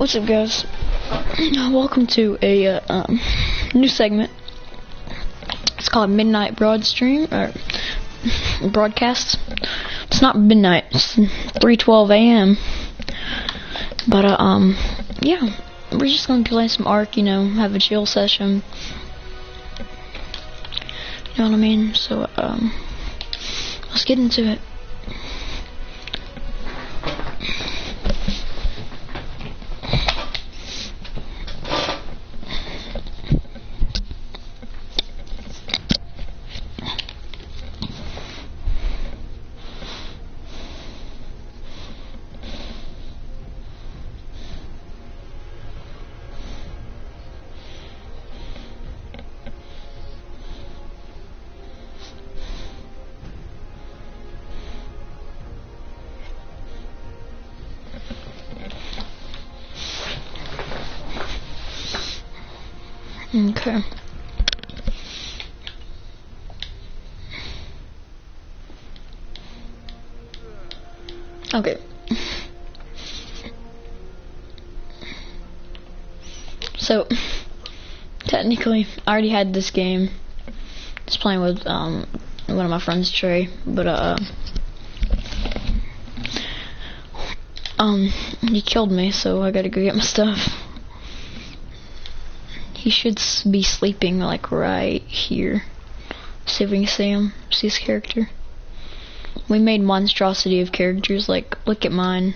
What's up, guys? Welcome to a new segment. It's called Midnight Broadstream or Broadcast. It's not midnight. It's 3:12 a.m. But yeah, we're just gonna play some Ark. You know, have a chill session. You know what I mean? So let's get into it. Okay. Okay. So, technically, I already had this game. Just playing with one of my friends, Trey, but he killed me, so I gotta go get my stuff. He should be sleeping, like, right here. See if we can see him. See his character. We made monstrosity of characters, like, look at mine.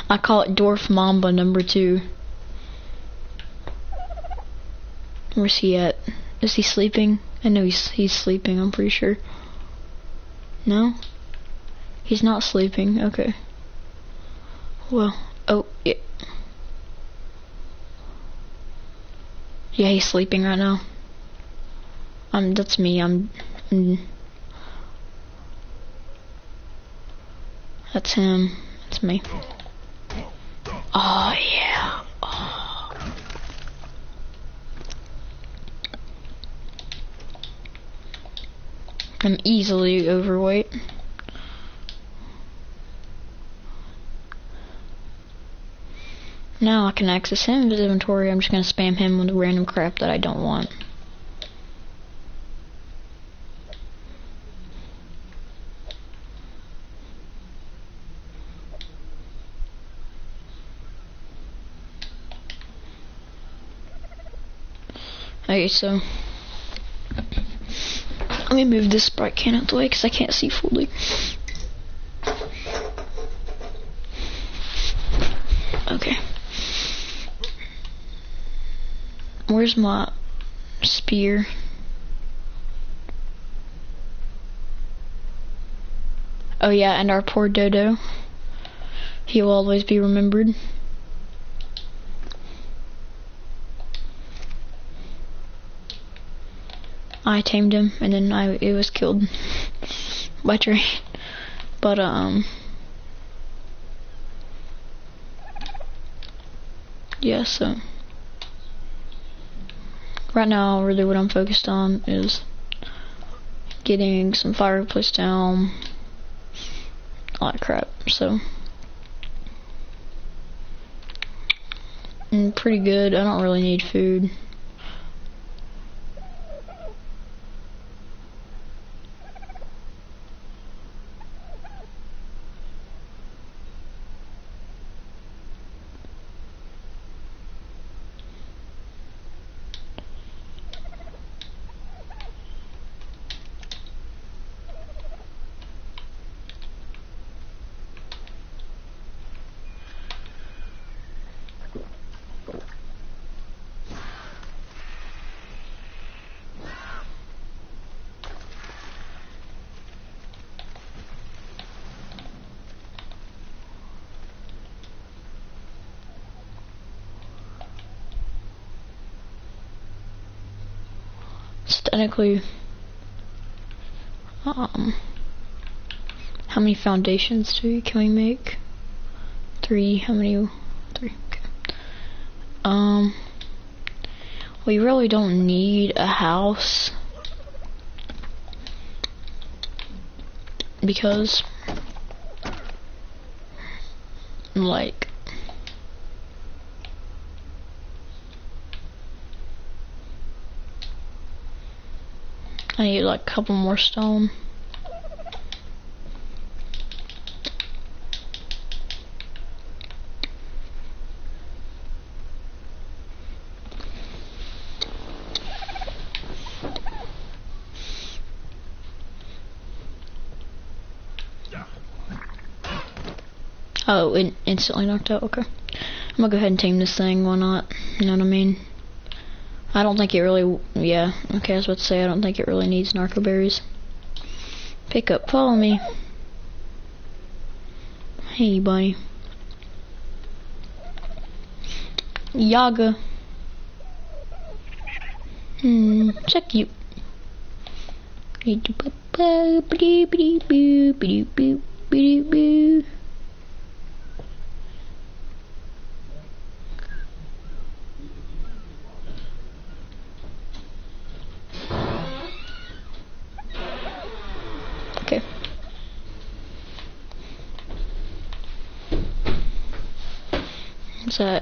I call it Dwarf Mamba #2. Where's he at? Is he sleeping? I know he's sleeping, I'm pretty sure. No? He's not sleeping, okay. Well, oh, yeah. Yeah, he's sleeping right now. That's me. That's him. That's me. Oh yeah. Oh. I'm easily overweight. Now I can access him in his inventory. I'm just gonna spam him with random crap that I don't want. Okay, so let me move this Sprite can out the way because I can't see fully. Okay. Where's my spear? Oh yeah, and our poor Dodo. He will always be remembered. I tamed him, and then it was killed by Trey. But yeah. So right now, really, what I'm focused on is getting some fireplace down. All that crap. So I'm pretty good. I don't really need food. Technically, how many foundations can we make? 3. How many? 3. Okay. We really don't need a house because like, I need like a couple more stone. Oh, it instantly knocked out. Okay. I'm gonna go ahead and tame this thing. Why not? You know what I mean? I don't think it really... Yeah. Okay, I was about to say, I don't think it really needs narco berries. Pick up. Follow me. Hey, buddy. Yaga. Check you. Okay.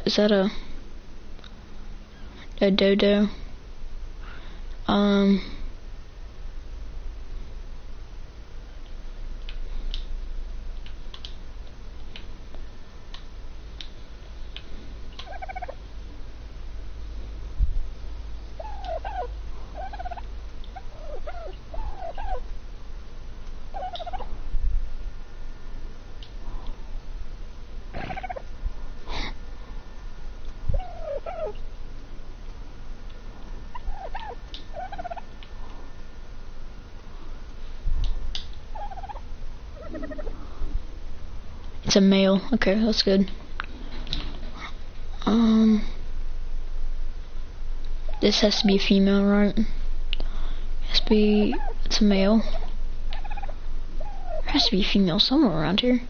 Is that a dodo? It's a male. Okay, that's good. This has to be a female, right? Has to be. It's a male. There has to be a female somewhere around here.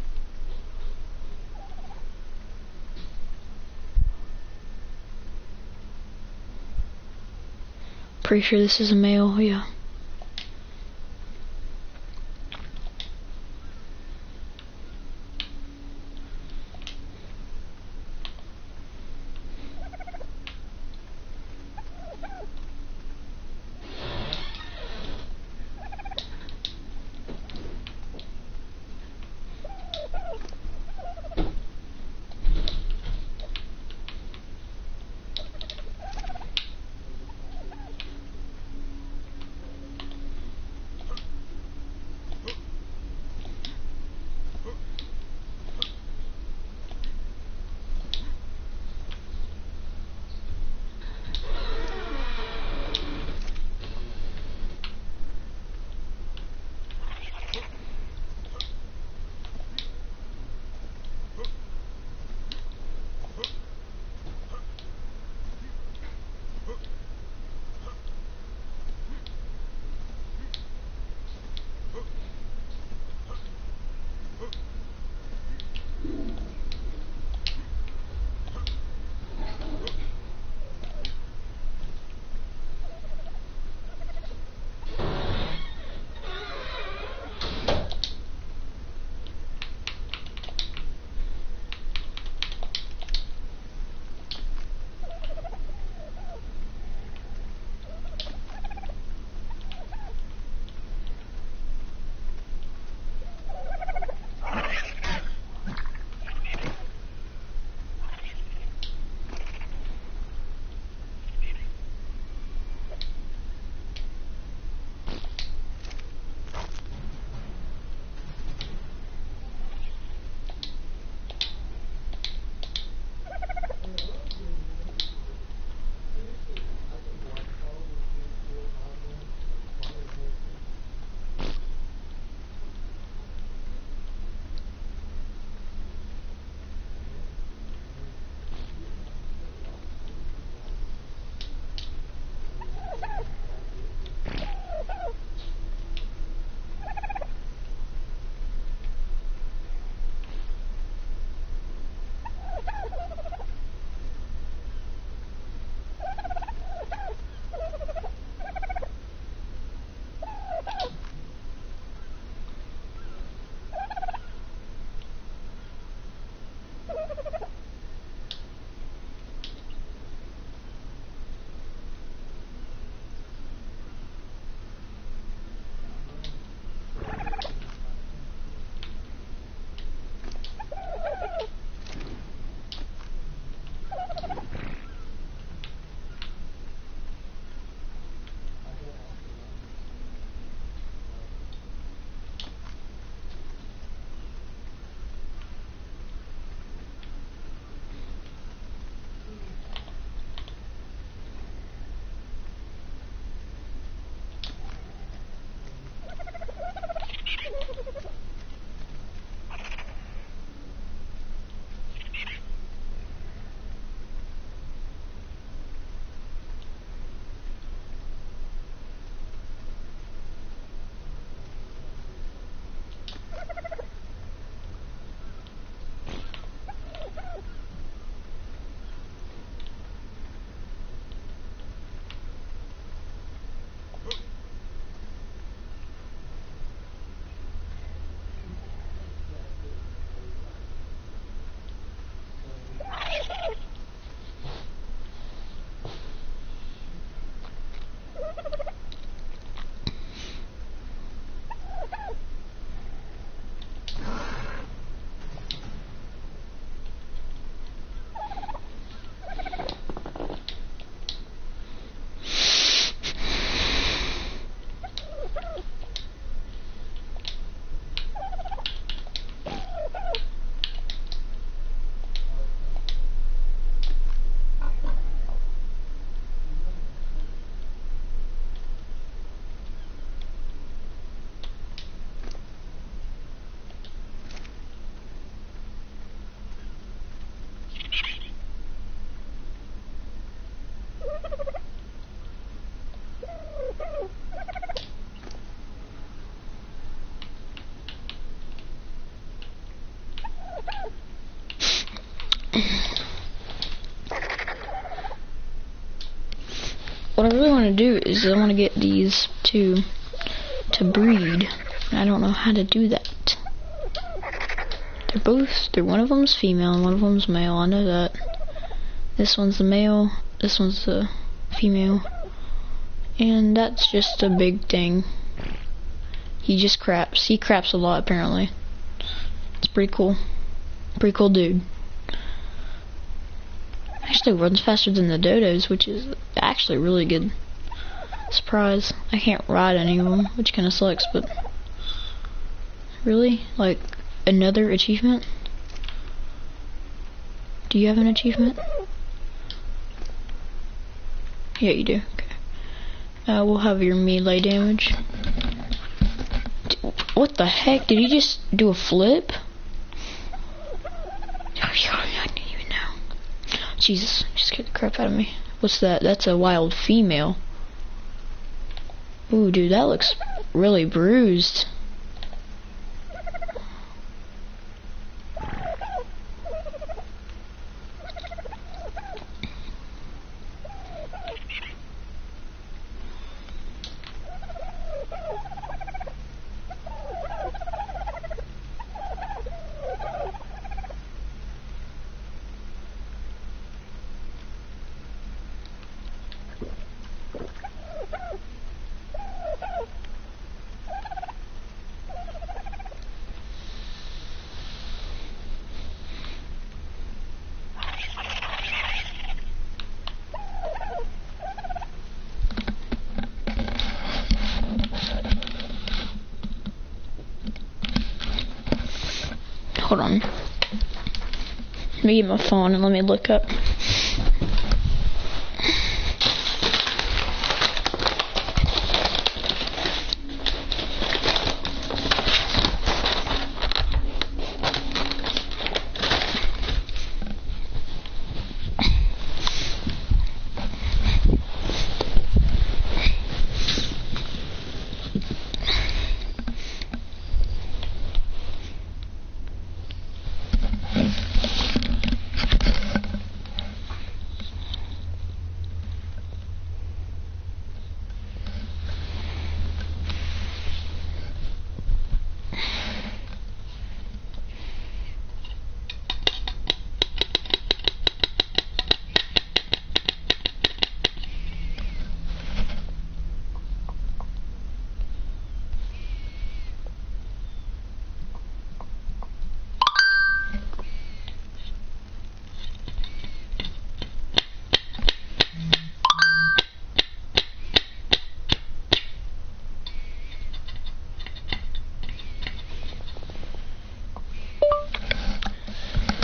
Pretty sure this is a male. Yeah. what I really want to do is I want to get these two to breed. I don't know how to do that. They're one of them's female and one of them's male. I know that. This one's the male. This one's the female. And that's just a big thing. He just craps. He craps a lot apparently. It's pretty cool. Pretty cool dude. Actually runs faster than the dodos, which is actually really good. Surprise. I can't ride any of them, which kind of sucks, but really? Like, another achievement? Do you have an achievement? Yeah, you do. Okay. We'll have your melee damage. What the heck? Did he just do a flip? I didn't even know. Jesus, just scared the crap out of me. What's that? That's a wild female. Ooh, dude, that looks really bruised. Hold on. Let me get my phone and let me look up.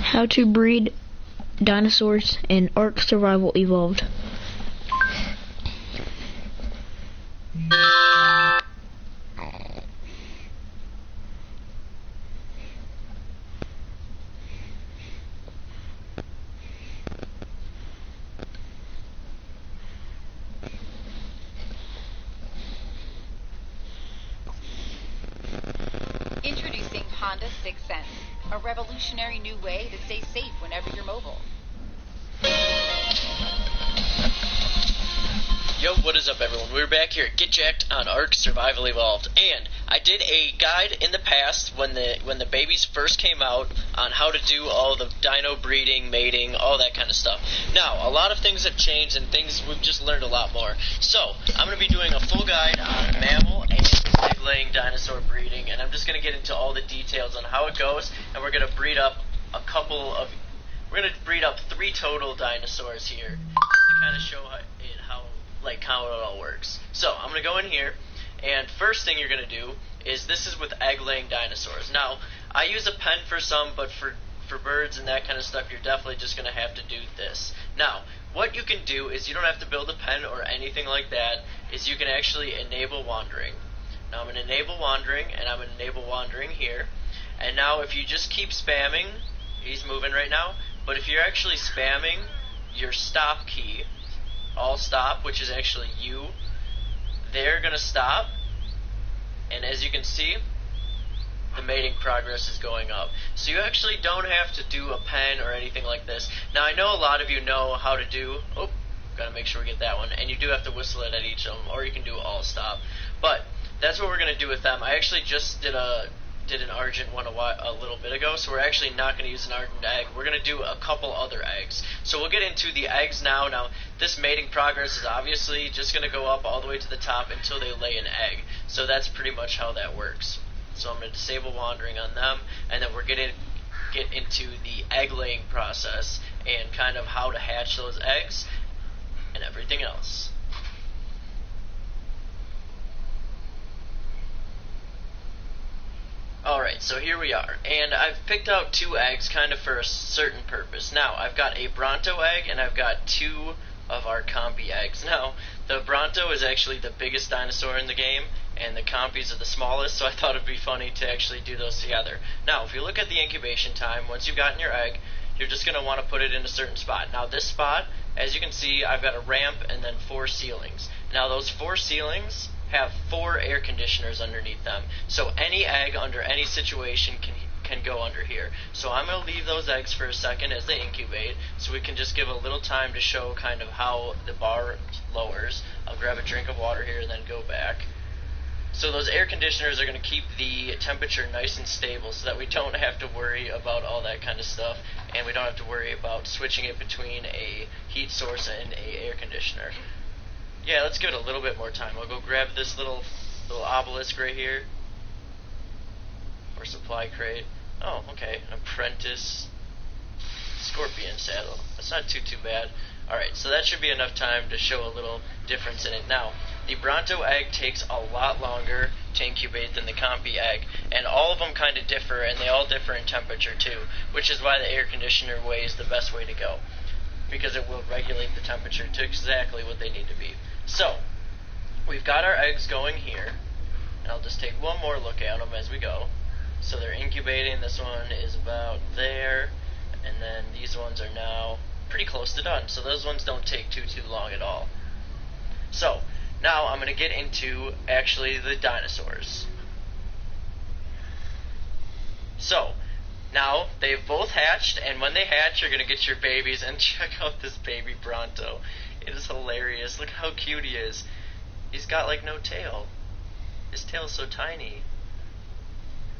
How to breed dinosaurs in Ark Survival Evolved. Introducing Honda 6 Sense, a revolutionary new way to stay safe whenever you're mobile. Yo, what is up everyone? We're back here at Get Jacked on Ark Survival Evolved, and I did a guide in the past when the babies first came out on how to do all the dino breeding, mating, all that kind of stuff. Now, a lot of things have changed and we've just learned a lot more. So, I'm going to be doing a full guide on mammal and egg-laying dinosaur breeding, and I'm just going to get into all the details on how it goes, and we're going to breed up we're going to breed up 3 total dinosaurs here, just to kind of show how it all works. So, I'm going to go in here, and first thing you're going to do is, this is with egg-laying dinosaurs. Now, I use a pen for some, but for birds and that kind of stuff, you're definitely just going to have to do this. Now, what you can do is, you don't have to build a pen or anything like that, is you can actually enable wandering. Now, I'm going to enable wandering, and I'm going to enable wandering here. And now, if you just keep spamming, he's moving right now, but if you're actually spamming your stop key, all stop, which is actually you, they're going to stop, and as you can see, the mating progress is going up. So you actually don't have to do a pen or anything like this. Now, I know a lot of you know how to do, Got to make sure we get that one. And you do have to whistle it at each of them, or you can do all stop. But that's what we're going to do with them. I actually just did an Argent one a little bit ago, so we're actually not going to use an Argent egg. We're going to do a couple other eggs. So we'll get into the eggs now. Now, this mating progress is obviously just going to go up all the way to the top until they lay an egg. So that's pretty much how that works. So I'm going to disable wandering on them, and then we're going to get into the egg laying process and kind of how to hatch those eggs and everything else. Alright, so here we are, and I've picked out 2 eggs kind of for a certain purpose. Now, I've got a Bronto egg, and I've got 2 of our Compy eggs. Now, the Bronto is actually the biggest dinosaur in the game, and the Compies are the smallest, so I thought it'd be funny to actually do those together. Now, if you look at the incubation time, once you've gotten your egg, you're just going to want to put it in a certain spot. Now, this spot, as you can see, I've got a ramp and then 4 ceilings. Now, those 4 ceilings have 4 air conditioners underneath them, so any egg under any situation can go under here. So I'm going to leave those eggs for a second as they incubate, so we can just give a little time to show kind of how the bar lowers. I'll grab a drink of water here and then go back. So those air conditioners are going to keep the temperature nice and stable so that we don't have to worry about all that kind of stuff, and we don't have to worry about switching it between a heat source and a air conditioner. Yeah, let's give it a little bit more time. I'll go grab this little obelisk right here. Or supply crate. Oh, okay. An apprentice scorpion saddle. That's not too bad. Alright, so that should be enough time to show a little difference in it. Now, the Bronto egg takes a lot longer to incubate than the Compy egg, and all of them kind of differ, and they all differ in temperature too, which is why the air conditioner way is the best way to go, because it will regulate the temperature to exactly what they need to be. So, we've got our eggs going here, and I'll just take one more look at them as we go. So they're incubating. This one is about there, and then these ones are now pretty close to done. So those ones don't take too long at all. So, now I'm going to get into actually the dinosaurs. So, now they've both hatched, and when they hatch, you're going to get your babies, and check out this baby Bronto. It is hilarious. Look how cute he is. He's got like no tail. His tail's so tiny.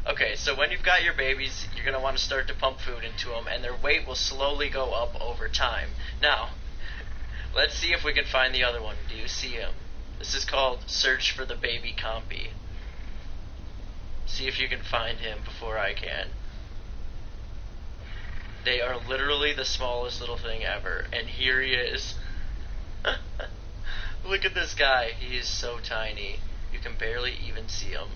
Okay, so when you've got your babies, you're going to want to start to pump food into them, and their weight will slowly go up over time. Now, let's see if we can find the other one. Do you see him? This is called Search for the Baby Compy. See if you can find him before I can. They are literally the smallest little thing ever, and here he is. Look at this guy. He is so tiny. You can barely even see him.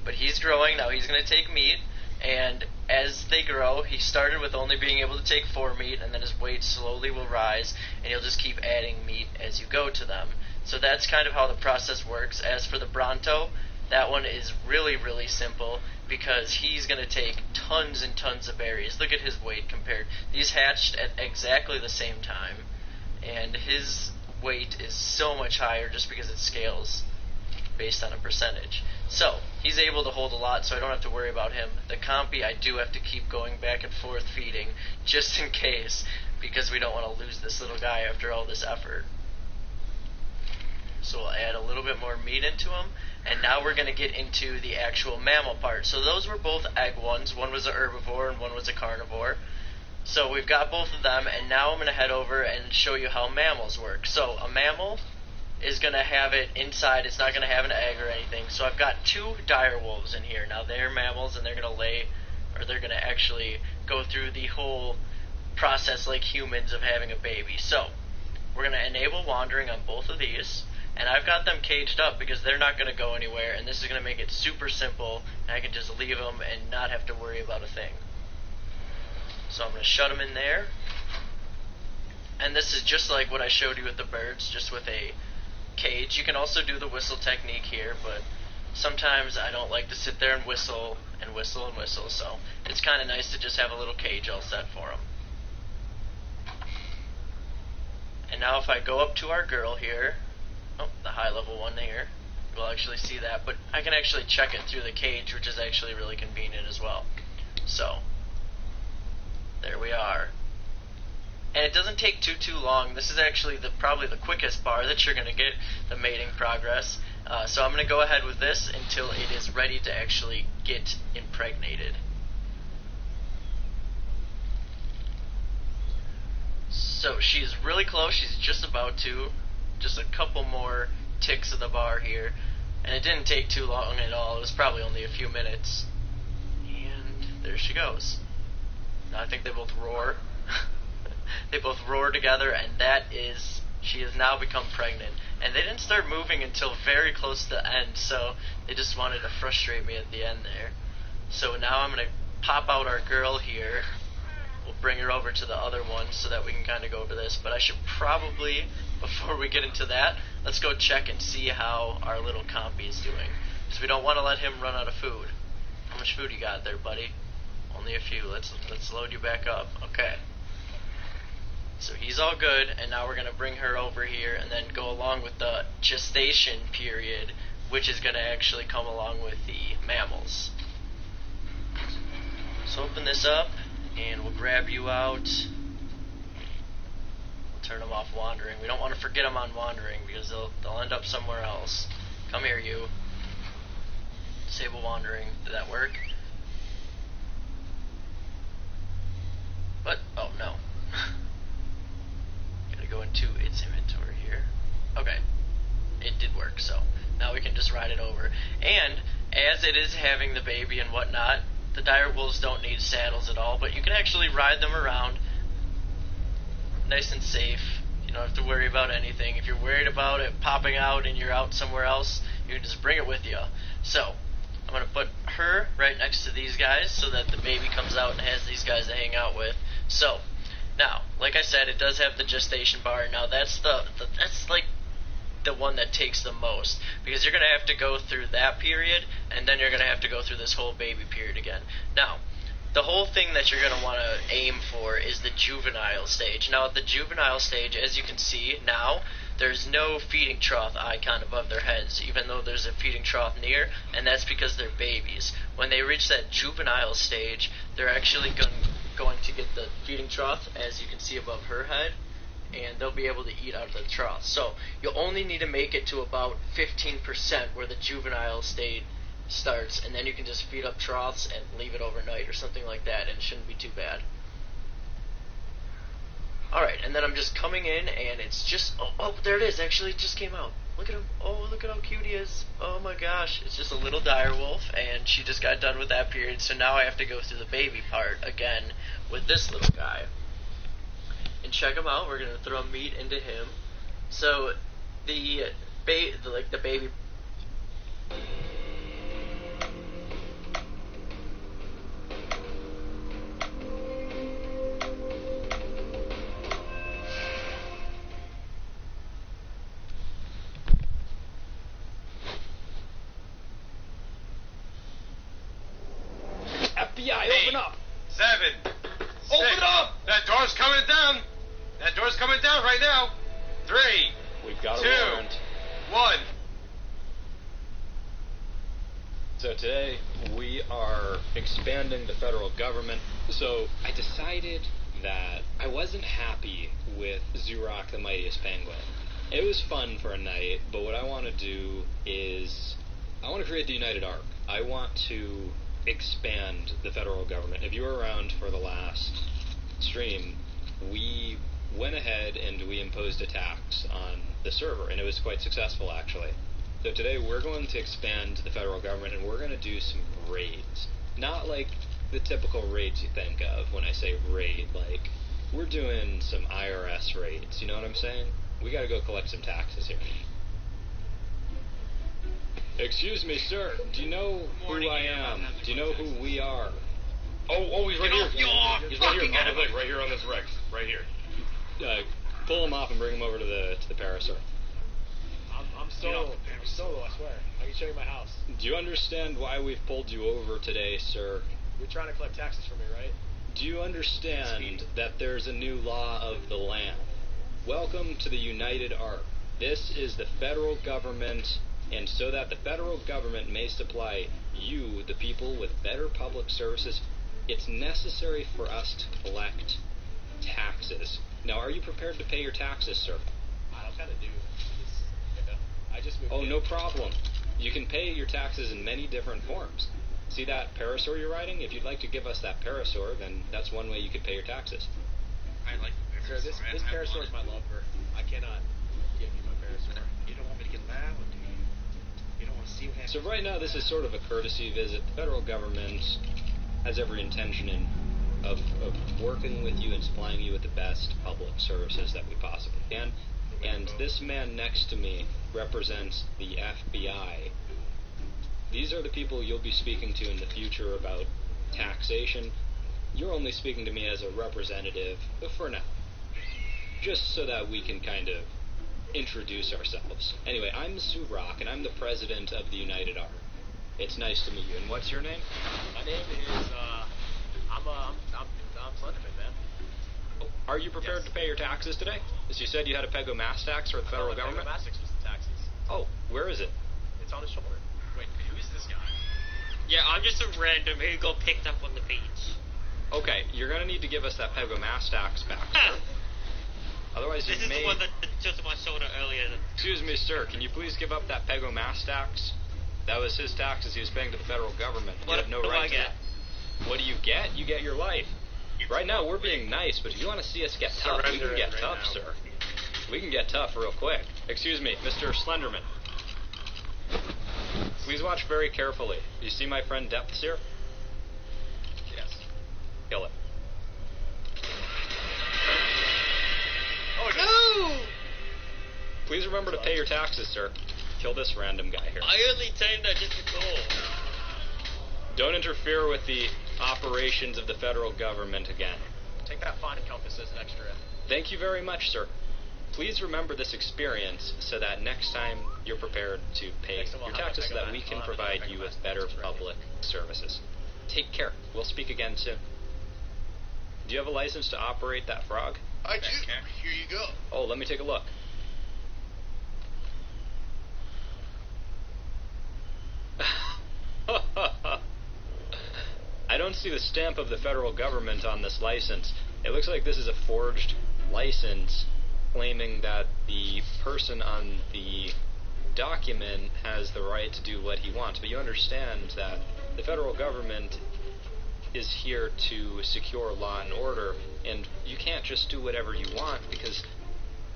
But he's growing. Now he's going to take meat, and as they grow, he started with only being able to take 4 meat, and then his weight slowly will rise, and he'll just keep adding meat as you go to them. So that's kind of how the process works. As for the Bronto, that one is really simple, because he's going to take tons and tons of berries. Look at his weight compared. These hatched at exactly the same time, and his weight is so much higher just because it scales based on a percentage. So, he's able to hold a lot, so I don't have to worry about him. The Compy, I do have to keep going back and forth feeding, just in case, because we don't want to lose this little guy after all this effort. So we'll add a little bit more meat into him, and now we're going to get into the actual mammal part. So those were both egg ones. One was a herbivore and one was a carnivore. So we've got both of them, and now I'm going to head over and show you how mammals work. So a mammal is going to have it inside. It's not going to have an egg or anything. So I've got 2 dire wolves in here. Now they're mammals, and they're going to lay, or they're going to actually go through the whole process like humans of having a baby. So we're going to enable wandering on both of these, and I've got them caged up because they're not going to go anywhere, and this is going to make it super simple, and I can just leave them and not have to worry about a thing. So I'm going to shut them in there, and this is just like what I showed you with the birds, just with a cage. You can also do the whistle technique here, but sometimes I don't like to sit there and whistle and whistle and whistle, so it's kind of nice to just have a little cage all set for them. And now if I go up to our girl here, oh, the high level one here, we'll actually see that, but I can actually check it through the cage, which is actually really convenient as well. So, there we are. and it doesn't take too long. This is actually probably the quickest bar that you're going to get the mating progress. So I'm going to go ahead with this until it is ready to actually get impregnated. So she's really close. She's just about to. Just a couple more ticks of the bar here. And it didn't take too long at all. It was probably only a few minutes. And there she goes. Now I think they both roar. They both roar together, and she has now become pregnant. And they didn't start moving until very close to the end, so they just wanted to frustrate me at the end there. So now I'm going to pop out our girl here. We'll bring her over to the other one so that we can kind of go over this. But I should probably, before we get into that, let's go check and see how our little compy is doing. Because we don't want to let him run out of food. How much food you got there, buddy? Only a few. Let's load you back up. Okay. So he's all good, and now we're going to bring her over here and then go along with the gestation period, which is going to actually come along with the mammals. So open this up, and we'll grab you out. We'll turn them off wandering. We don't want to forget them on wandering because they'll end up somewhere else. Come here, you. Disable wandering. Did that work? What? Oh, no. Gotta go into its inventory here. Okay. It did work, so now we can just ride it over. And as it is having the baby and whatnot, the dire wolves don't need saddles at all, but you can actually ride them around nice and safe. You don't have to worry about anything. If you're worried about it popping out and you're out somewhere else, you can just bring it with you. So I'm going to put her right next to these guys so that the baby comes out and has these guys to hang out with. So now, like I said, it does have the gestation bar. Now that's that's like the one that takes the most, because you're going to have to go through that period, and then you're going to have to go through this whole baby period again. Now, the whole thing that you're going to want to aim for is the juvenile stage. Now, at the juvenile stage, as you can see now, there's no feeding trough icon above their heads, even though there's a feeding trough near, and that's because they're babies. When they reach that juvenile stage, they're actually going to get the feeding trough, as you can see above her head, and they'll be able to eat out of the trough. So you'll only need to make it to about 15% where the juvenile stage starts, and then you can just feed up troughs and leave it overnight or something like that, and it shouldn't be too bad. Alright, and then I'm just coming in, and it's just, oh, there it is, actually it just came out. Look at him. Oh, look at how cute he is. Oh my gosh, it's just a little dire wolf, and she just got done with that period, so now I have to go through the baby part again with this little guy. And check him out. We're gonna throw meat into him. So the baby. FBI, open up! 7, 6. Open up! That door's coming down! That door's coming down right now! 3, We've got a 2, warrant. 1. So today, we are expanding the federal government. So I decided that I wasn't happy with Zurok the Mightiest Penguin. It was fun for a night, but what I want to do is I want to create the United Ark. I want to expand the federal government. If you were around for the last stream, we went ahead and we imposed a tax on the server, and it was quite successful actually. So today we're going to expand the federal government, and we're going to do some raids. Not like the typical raids you think of when I say raid, like we're doing some IRS raids, you know what I'm saying? We gotta go collect some taxes here. Excuse me, sir. Do you know who I am? Do you know who we are? Oh, he's right here. He's right here. On the leg, right here on this Rex. Right here. Pull him off and bring him over to the Parasor. I'm solo, I swear. I can show you my house. Do you understand why we've pulled you over today, sir? You're trying to collect taxes from me, right? Do you understand that there's a new law of the land? Welcome to the United Ark. This is the federal government, and so that the federal government may supply you, the people, with better public services, it's necessary for us to collect taxes. Now, are you prepared to pay your taxes, sir? I don't kind of do. I just moved Oh, in. no problem. You can pay your taxes in many different forms. See that parasaur you're riding? If you'd like to give us that parasaur, then that's one way you could pay your taxes. I like the Sir, this parasaur is my lover. I cannot give you my parasaur. You don't want me to get loud, do you? You don't want to see what happens? So right now, this is sort of a courtesy visit. The federal government has every intention of working with you and supplying you with the best public services that we possibly can. And this man next to me represents the FBI. These are the people you'll be speaking to in the future about taxation. You're only speaking to me as a representative for now. Just so that we can kind of introduce ourselves. Anyway, I'm Zurok, and I'm the president of the United Ark. It's nice to meet you. And what's your name? My name is, I'm Slenderman, man. Are you prepared Yes. to pay your taxes today? As you said, you had a Pego Mass tax for the federal government? Mastics was the taxes. Oh, where is it? It's on his shoulder. Wait, who's this guy? Yeah, I'm just a random who got picked up on the beach. Okay, you're gonna need to give us that Pego Mass tax back, sir. Otherwise, This you is may... the one that just on my shoulder earlier. Excuse me, sir, can you please give up that Pego Mass tax? That was his taxes he was paying to the federal government. You What have no do right I to get? that. What do you get? You get your life. Right now, we're being nice, but if you want to see us get tough, we can get tough, sir. We can get tough real quick. Excuse me, Mr. Slenderman. Please watch very carefully. Do you see my friend Depths here? Yes. Kill it. Oh, no! Please remember to pay your taxes, sir. Kill this random guy here. I only tamed that just before. Don't interfere with the operations of the federal government again. Take that fine compass as an extra. Thank you very much, sir. Please remember this experience so that next time you're prepared to pay Next time I'll your have taxes a so that we can Pego provide Mass you with tax. better That's right. public services. Take care. We'll speak again soon. Do you have a license to operate that frog? I do. Here you go. Oh, let me take a look. I don't see the stamp of the federal government on this license. It looks like this is a forged license claiming that the person on the document has the right to do what he wants. But you understand that the federal government is here to secure law and order, and you can't just do whatever you want because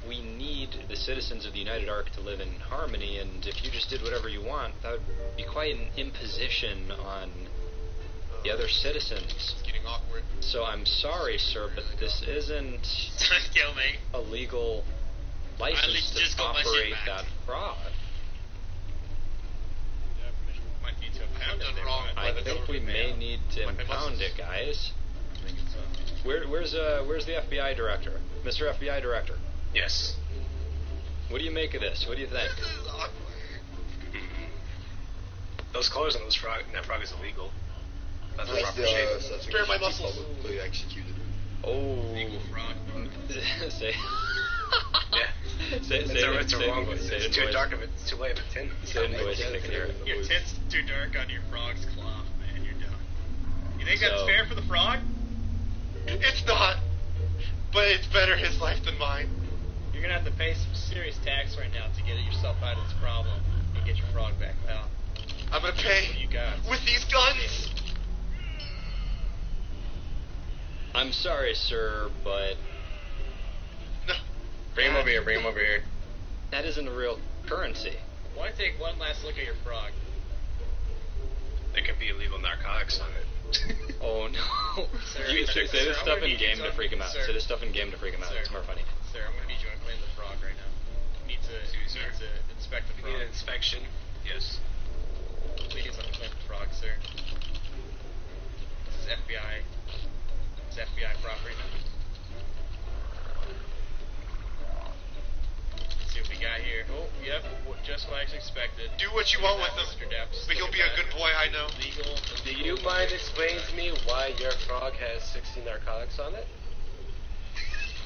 we need the citizens of the United Ark to live in harmony, and if you just did whatever you want, that would be quite an imposition on the other citizens. It's getting awkward. So I'm sorry, sir, but this isn't Don't kill me. a legal I license least to just got my shit operate back. that frog. Might need to I've pound done it. wrong. I think we may need to Like my impound muscles. it, guys. I think it's, Where's the FBI director? Mr. FBI director, Yes. what do you make of this? What do you think? This is awkward. Those colors on that frog is illegal. That's a Like proper the, shape. spare my muscles. Publicly executed. Oh. Legal frog. say. Yeah. Say It's a it wrong. in voice, say it in It's too voice. dark of it. It's too light of a tin. Say it in voice so they can hear it. your tits too dark on your frog's cloth, man. You're done. You think that's So- fair for the frog? It's not. But it's better his life than mine. You're gonna have to pay some serious tax right now to get yourself out of this problem and get your frog back out. I'm gonna What do pay you got? with these guns. I'm sorry, sir, but No. Bring him over here. Bring him over here. that isn't a real currency. I want to take one last look at your frog. There could be illegal narcotics on it. Oh no. Sir, You say sir, this I'm stuff gonna in need you game to- to freak him out. sir. Say this stuff in game to freak him out. Sir. It's more funny. Sir, I'm gonna need you to unclaim the frog right now. Need to inspect the We frog. need an inspection. Yes. Please unclaim the frog, sir. This is FBI. It's FBI property now. Let's see what we got here. Oh, yep, just what I expected. Do what you want with them. Mr. Depps. But you'll be a good boy, I know. Legal. Do you mind explaining to me why your frog has 60 narcotics on it?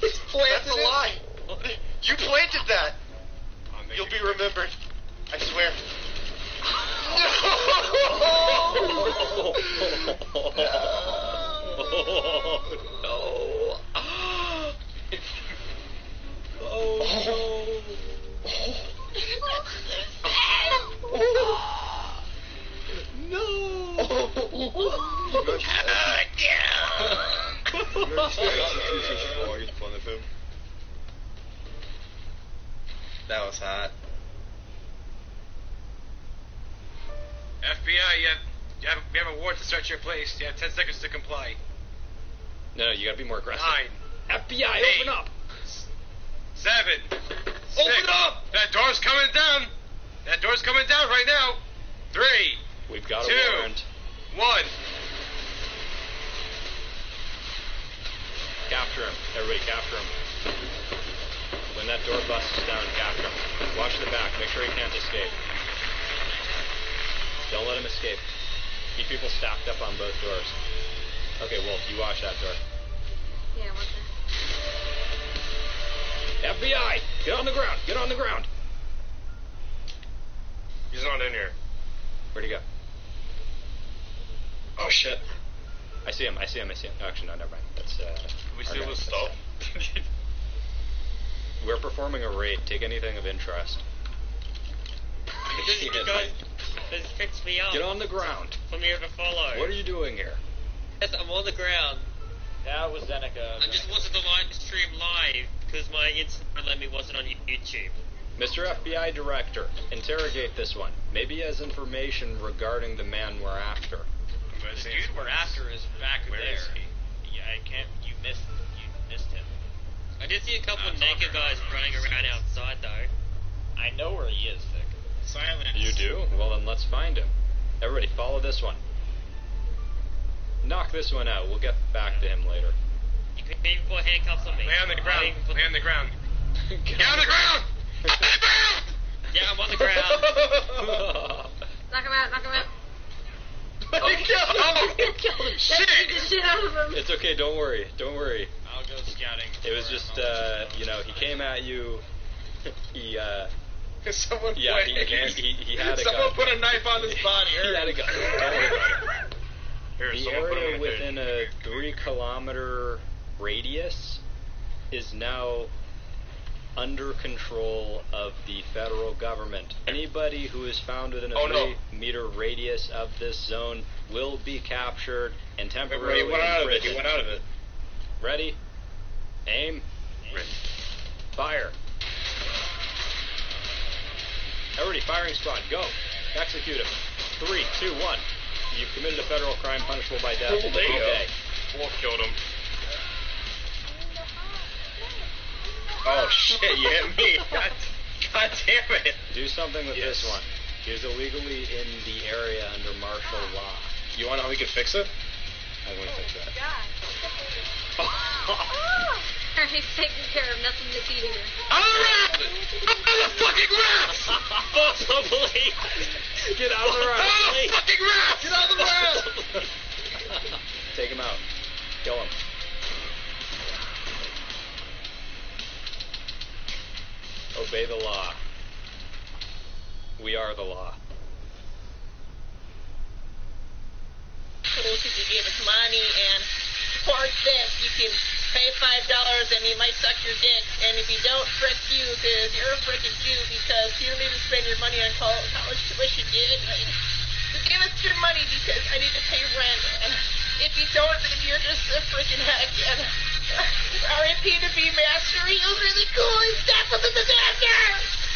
That's a lie. You planted that. You'll be remembered. I swear. Oh no. No! That was hot. FBI, we have a warrant to search your place. You have 10 seconds to comply. No, you gotta be more aggressive. 9. FBI, Eight. open up! 7. Open up! That door's coming down! That door's coming down right now! 3. We've got 2. a warrant. 1. Capture him. Everybody capture him. When that door busts down, capture him. Watch the back. Make sure he can't escape. Don't let him escape. Keep people stacked up on both doors. Okay, Wolf, you watch that door. Yeah, what's that? FBI! Get on the ground! Get on the ground! He's not in here. Where'd he go? Oh shit. I see him. Actually, no, never mind. That's, We our still guy. will That's stop. him. We're performing a raid. Take anything of interest. You guys fixed me up. Get on the ground. For me to follow. What are you doing here? Yes, I'm on the ground. That was Zeneca. I just wanted to stream live because my internet let me wasn't on YouTube. Mr. FBI Director, interrogate this one. Maybe he has information regarding the man we're after. The dude we're after is back Where there. is he? Yeah, I can't. You missed him. I did see a couple That's naked not guys running around outside though. I know where he is, Vic. Silence. You do? Well, then let's find him. Everybody, follow this one. Knock this one out. We'll get back to him later. You could even put handcuffs on me. Lay on the ground. I'll even put Lay on the ground. Get Get on the ground! On the ground! Yeah, I'm on the ground. Knock him out, knock him out. Oh, Shit! Beat the shit out of him. It's okay, don't worry. I'll go scouting. It was just, he came at you. He had a Someone gun. Someone put a knife on his body. He had a gun. Don't worry about it. Here, The someone put him area in within a 3-kilometer radius is now under control of the federal government. Anybody who is found within a 3-meter radius of this zone will be captured and temporarily He went out of it. imprisoned. He went out of it. Ready? Aim. Ready. Fire. Everybody, firing squad, go. Execute him. 3, 2, 1. You've committed a federal crime punishable by death. Oh, there you go. Okay. Wolf killed him. Oh shit, you hit me. God damn it. Do something with this one. He is illegally in the area under martial law. You want to know how we can fix it? I'm going to fix that. He's taking care of nothing to see here. I'm the rat! I'm the fucking rat! Possibly. Get out of the I'm rat! the fucking rat! Get out of the rat! Take him out. Kill him. Obey the law. We are the law. Cool, could you give us money and support this? You can pay $5 and he might suck your dick. And if you don't, frick you, because you're a frickin' Jew, because you don't need to spend your money on college tuition, dude. Like, just give us your money because I need to pay rent. And if you don't, then you're just a frickin' hack. And R.I.P. to B Master, he was really cool. His death was a disaster.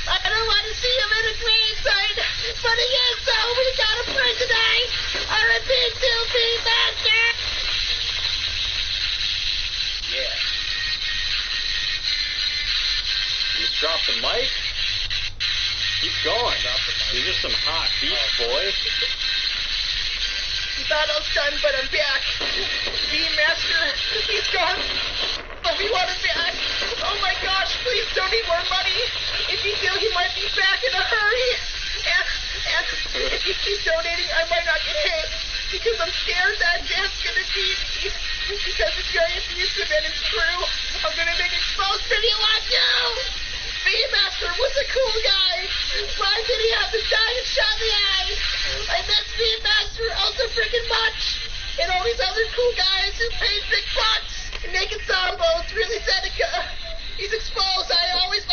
I don't want to see him in a grave site, but he is, so we got him for tonight. R.I.P. to B Master. Yeah. You just drop the mic. Keep going. These are some hot beats, boys. You thought I was done, but I'm back. B-Master, he's gone. But we want him back. Oh my gosh, please don't need more money. If you do, he might be back in a hurry. And if you keep donating, I might not get hit. Because I'm scared that Dad's gonna beat me. Because it's very abusive and it's true. I'm gonna make exposed video on you. B-Master was a cool guy. Why did he have to die and shot in the eye? I miss B-Master also freaking much. And all these other cool guys who paid big bucks. Naked Sambo, it's really Zeneca. He's exposed. I always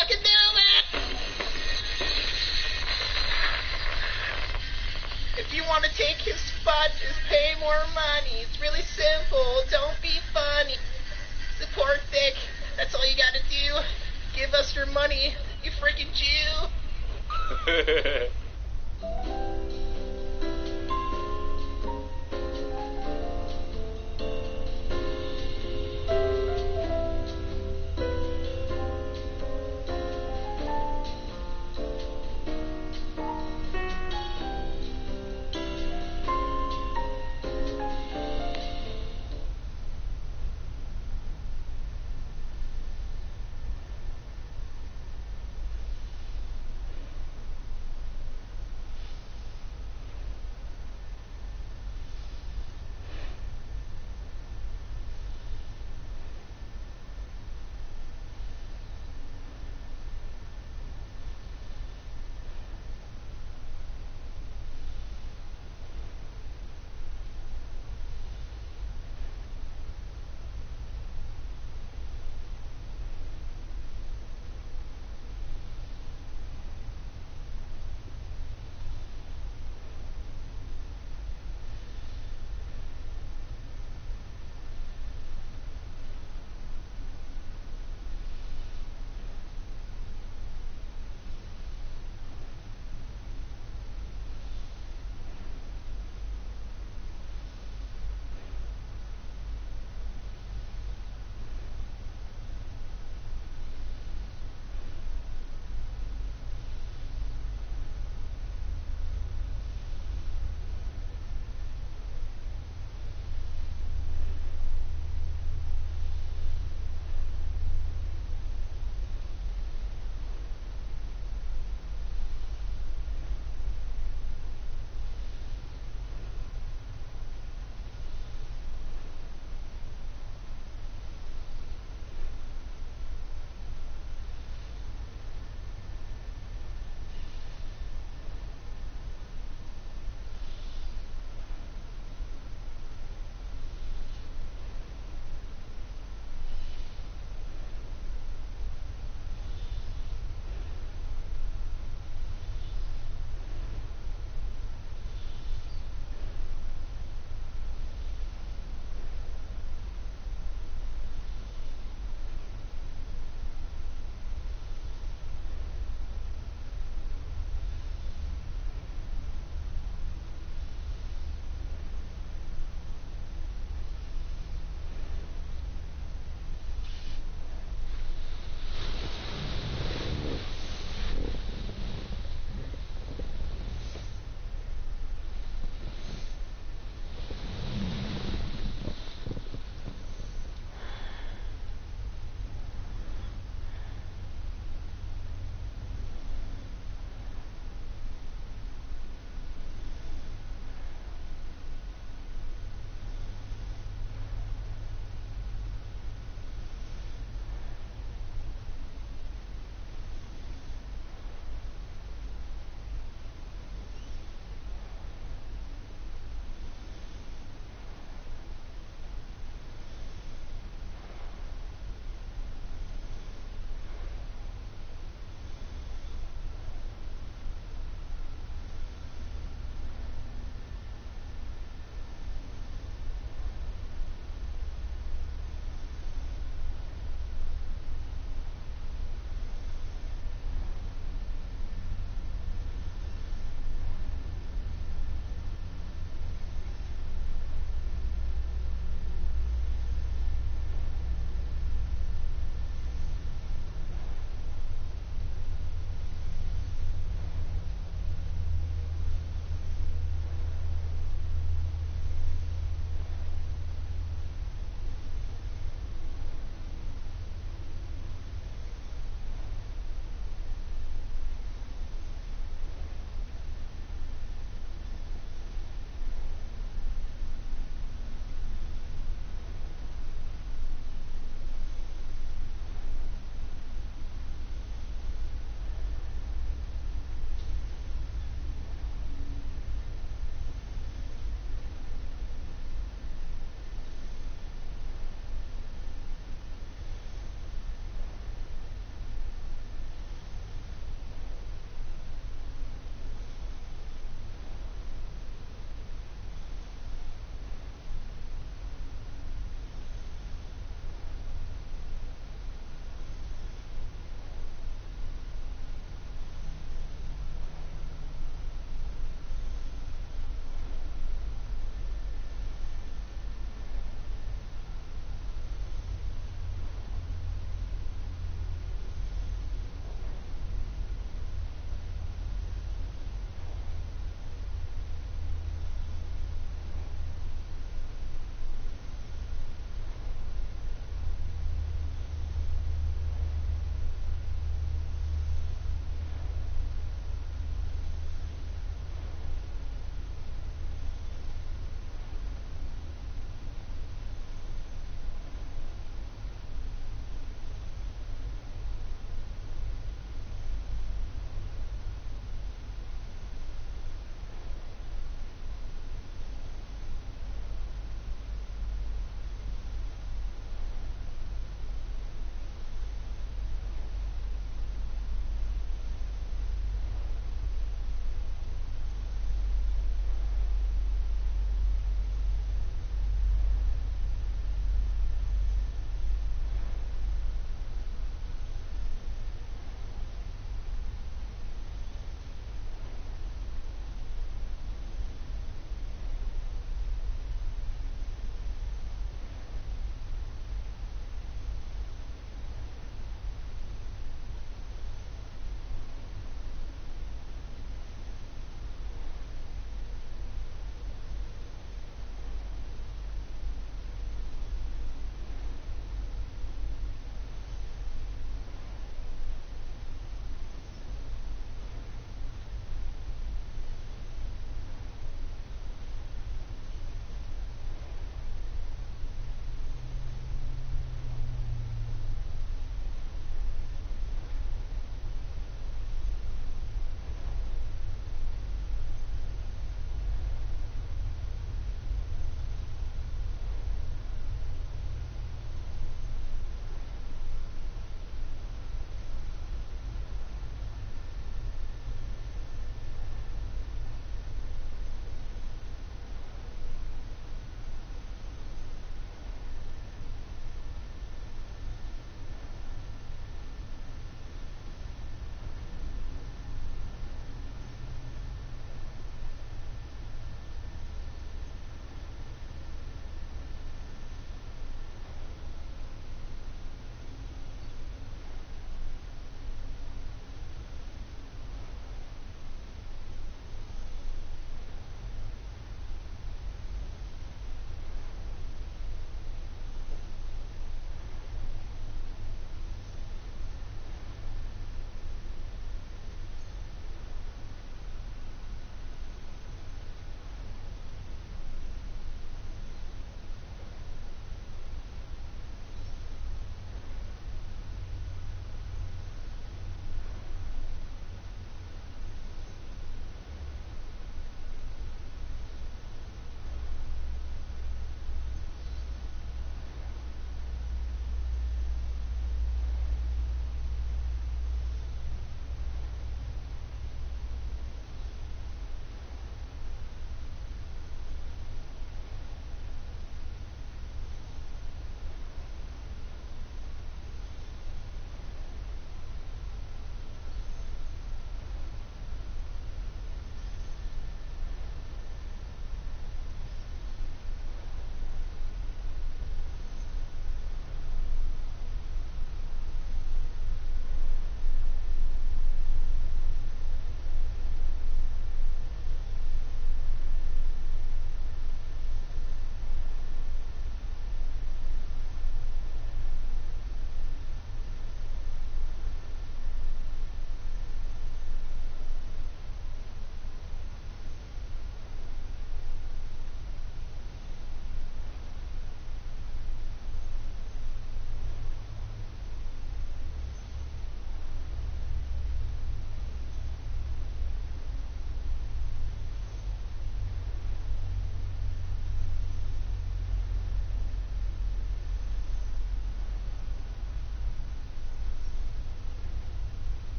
want to take his spot, just pay more money. It's really simple. Don't be funny. Support Thick. That's all you gotta do. Give us your money, you freaking Jew.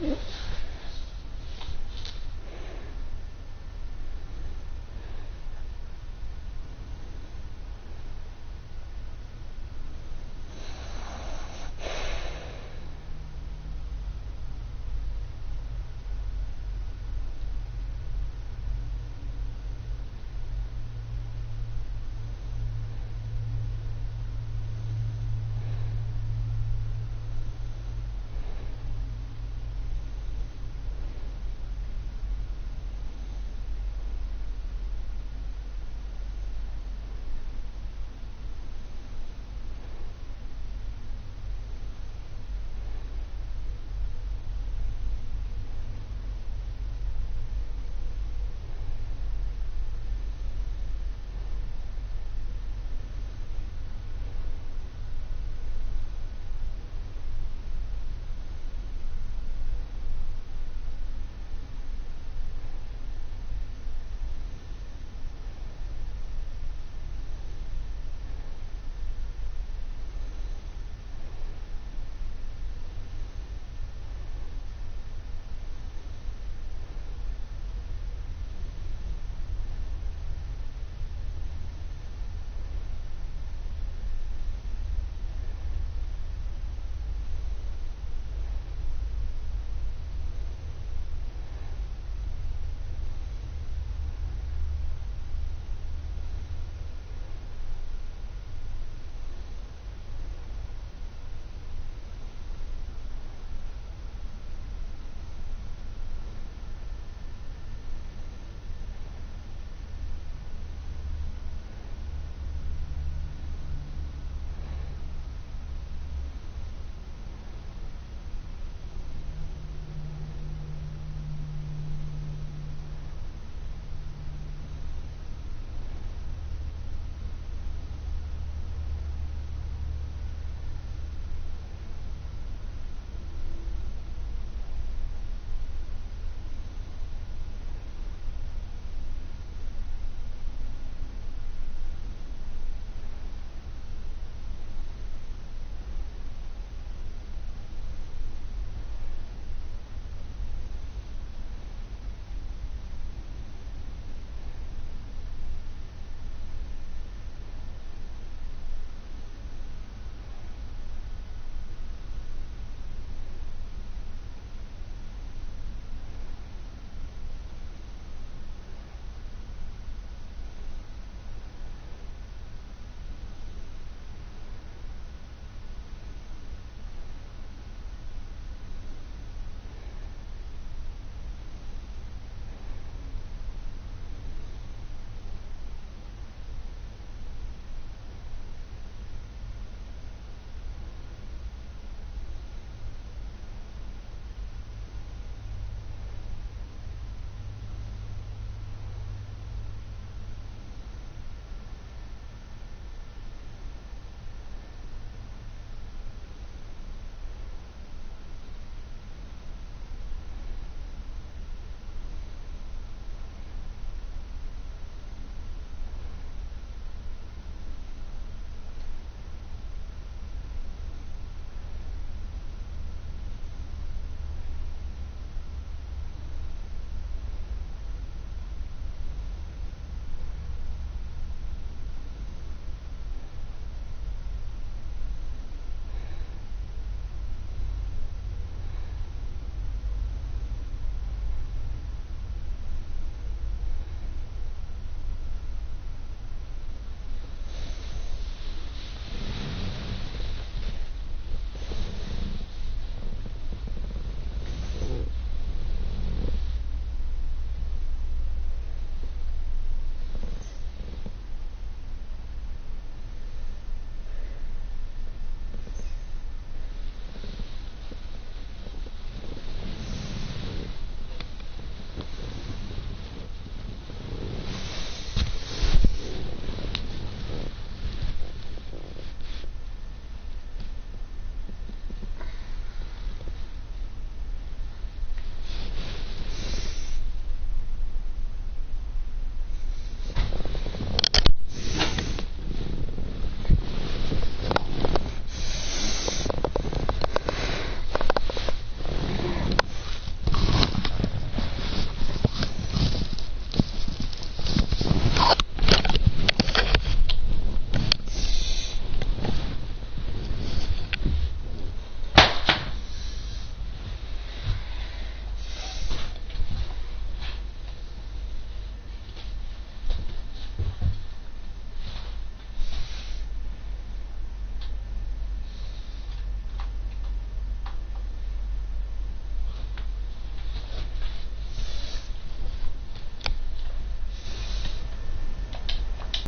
Bye.